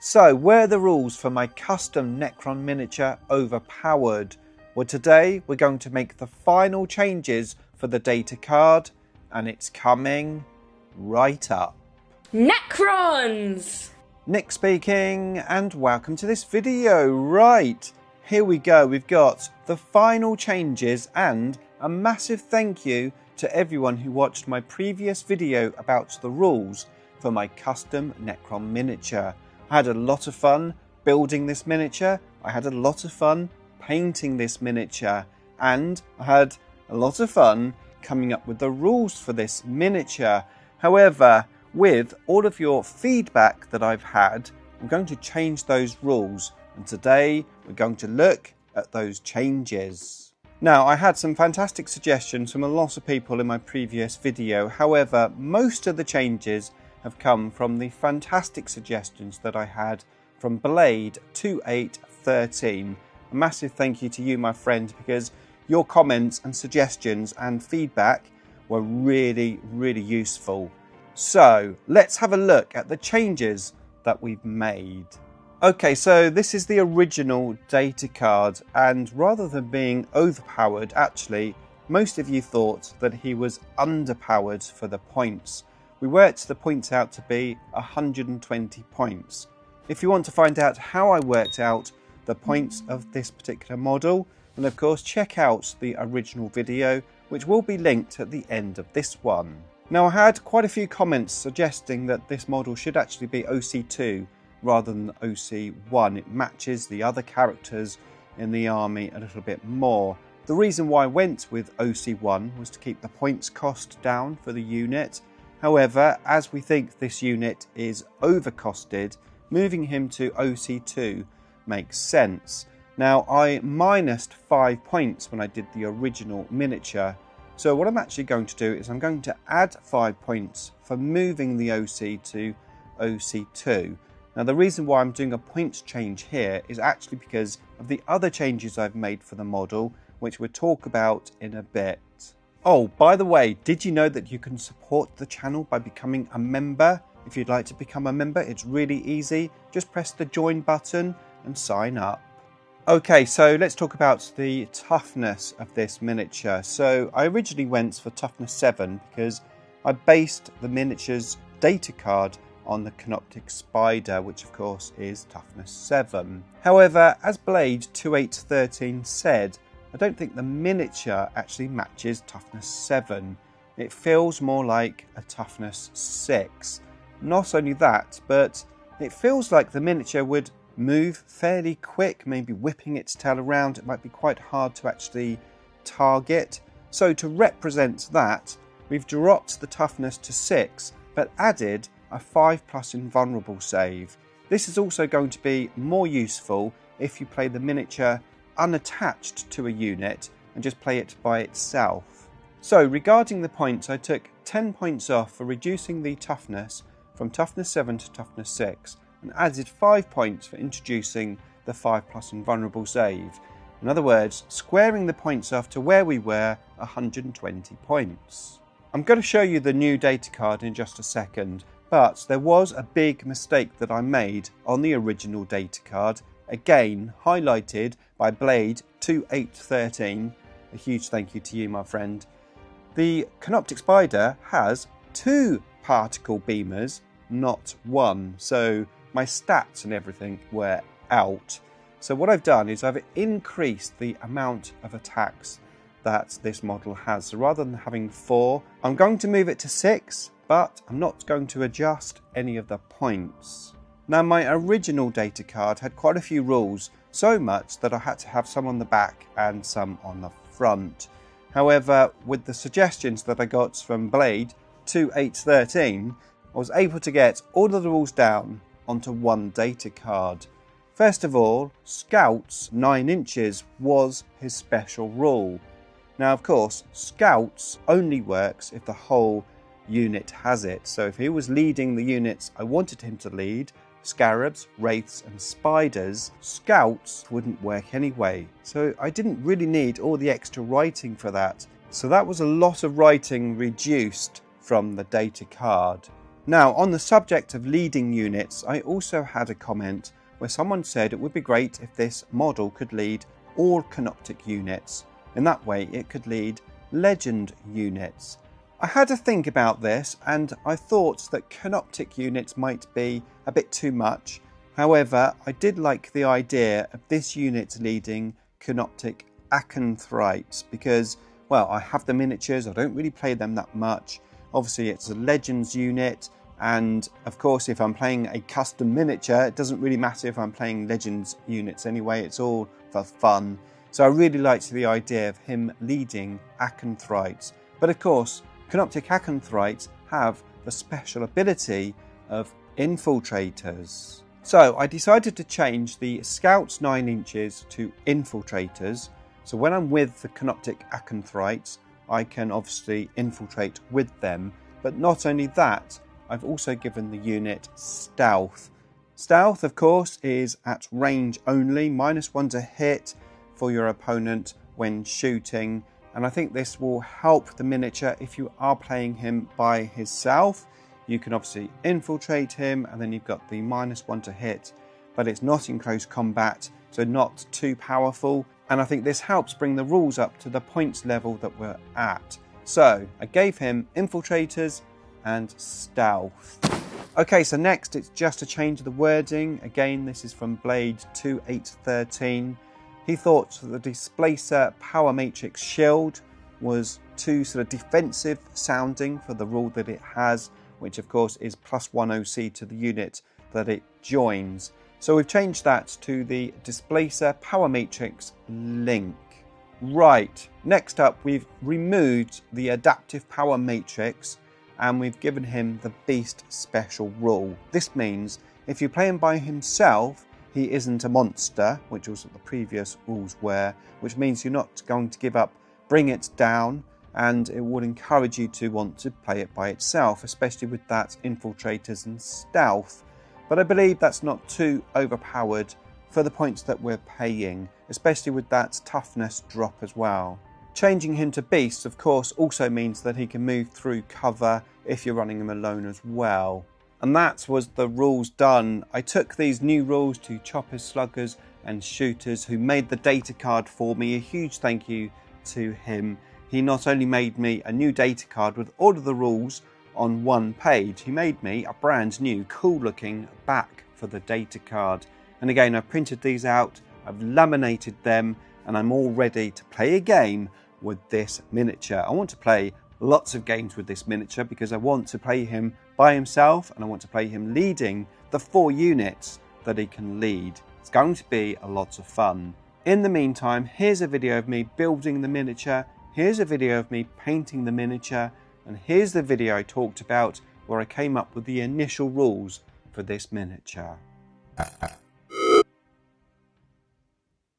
So, were the rules for my custom Necron miniature overpowered? Well, today we're going to make the final changes for the data card, and it's coming right up. Necrons! Nick speaking, and welcome to this video. Right, here we go. We've got the final changes and a massive thank you to everyone who watched my previous video about the rules for my custom Necron miniature. I had a lot of fun building this miniature, I had a lot of fun painting this miniature, and I had a lot of fun coming up with the rules for this miniature. However, with all of your feedback that I've had, I'm going to change those rules, and today we're going to look at those changes. Now, I had some fantastic suggestions from a lot of people in my previous video. However, most of the changes have come from the fantastic suggestions that I had from Blade 2813. A massive thank you to you, my friend, because your comments and suggestions and feedback were really useful. So let's have a look at the changes that we've made. Okay, so this is the original data card, and rather than being overpowered, actually most of you thought that he was underpowered for the points. We worked the points out to be 120 points. If you want to find out how I worked out the points of this particular model, then of course check out the original video, which will be linked at the end of this one. Now, I had quite a few comments suggesting that this model should actually be OC2 rather than OC1. It matches the other characters in the army a little bit more. The reason why I went with OC1 was to keep the points cost down for the unit. However, as we think this unit is overcosted, moving him to OC2 makes sense. Now, I minused 5 points when I did the original miniature. So what I'm actually going to do is I'm going to add 5 points for moving the OC to OC2. Now, the reason why I'm doing a points change here is actually because of the other changes I've made for the model, which we'll talk about in a bit. Oh, by the way, did you know that you can support the channel by becoming a member? If you'd like to become a member, it's really easy. Just press the join button and sign up. Okay, so let's talk about the toughness of this miniature. So I originally went for toughness 7 because I based the miniature's data card on the Canoptic Spider, which of course is toughness 7. However, as Blade 2813 said, I don't think the miniature actually matches toughness 7. It feels more like a toughness 6. Not only that, but it feels like the miniature would move fairly quick, maybe whipping its tail around. It might be quite hard to actually target. So to represent that, we've dropped the toughness to 6, but added a 5+ invulnerable save. This is also going to be more useful if you play the miniature unattached to a unit and just play it by itself. So regarding the points, I took 10 points off for reducing the toughness from toughness 7 to toughness 6 and added 5 points for introducing the 5+ invulnerable save. In other words, squaring the points off to where we were, 120 points. I'm going to show you the new data card in just a second, but there was a big mistake that I made on the original data card, again highlighted by Blade 2813. A huge thank you to you, my friend. The Canoptic Spider has 2 particle beamers, not 1. So my stats and everything were out. So what I've done is I've increased the amount of attacks that this model has. So rather than having 4, I'm going to move it to 6, but I'm not going to adjust any of the points. Now, my original data card had quite a few rules, so much that I had to have some on the back and some on the front. However, with the suggestions that I got from Blade 2813, I was able to get all of the rules down onto one data card. First of all, Scouts 9 inches was his special rule. Now, of course, Scouts only works if the whole unit has it. So if he was leading the units I wanted him to lead, Scarabs, Wraiths and Spiders, Scouts wouldn't work anyway. So I didn't really need all the extra writing for that. So that was a lot of writing reduced from the data card. Now, on the subject of leading units, I also had a comment where someone said it would be great if this model could lead all Canoptic units. In that way, it could lead legend units. I had to think about this, and I thought that Canoptic units might be a bit too much. However, I did like the idea of this unit leading Canoptic Acanthrites because, well, I have the miniatures, I don't really play them that much. Obviously, it's a Legends unit, and of course, if I'm playing a custom miniature, it doesn't really matter if I'm playing Legends units anyway, it's all for fun. So I really liked the idea of him leading Acanthrites. But of course, Canoptic Acanthrites have the special ability of Infiltrators. So I decided to change the Scouts 9 inches to Infiltrators. So when I'm with the Canoptic Acanthrites, I can obviously infiltrate with them. But not only that, I've also given the unit Stealth. Stealth, of course, is at range only, -1 to hit for your opponent when shooting. And I think this will help the miniature if you are playing him by himself. You can obviously infiltrate him, and then you've got the -1 to hit, but it's not in close combat, so not too powerful. And I think this helps bring the rules up to the points level that we're at. So I gave him Infiltrators and Stealth. Okay, so next it's just a change of the wording. Again, this is from Blade 2813. He thought that the Displacer Power Matrix Shield was too sort of defensive sounding for the rule that it has, which of course is +1 OC to the unit that it joins. So we've changed that to the Displacer Power Matrix Link. Right, next up we've removed the Adaptive Power Matrix and we've given him the Beast Special rule. This means if you play him by himself, he isn't a monster, which was what the previous rules were, which means you're not going to give up Bring It Down, and it would encourage you to want to play it by itself, especially with that Infiltrators and Stealth. But I believe that's not too overpowered for the points that we're paying, especially with that toughness drop as well. Changing him to Beast, of course, also means that he can move through cover if you're running him alone as well. And that was the rules done. I took these new rules to Choppers, Sluggers and Shooters, who made the data card for me. A huge thank you to him. He not only made me a new data card with all of the rules on one page, he made me a brand new cool looking back for the data card. And again, I've printed these out, I've laminated them, and I'm all ready to play a game with this miniature. I want to play lots of games with this miniature because I want to play him by himself and I want to play him leading the 4 units that he can lead. It's going to be a lot of fun. In the meantime, here's a video of me building the miniature, here's a video of me painting the miniature, and here's the video I talked about where I came up with the initial rules for this miniature.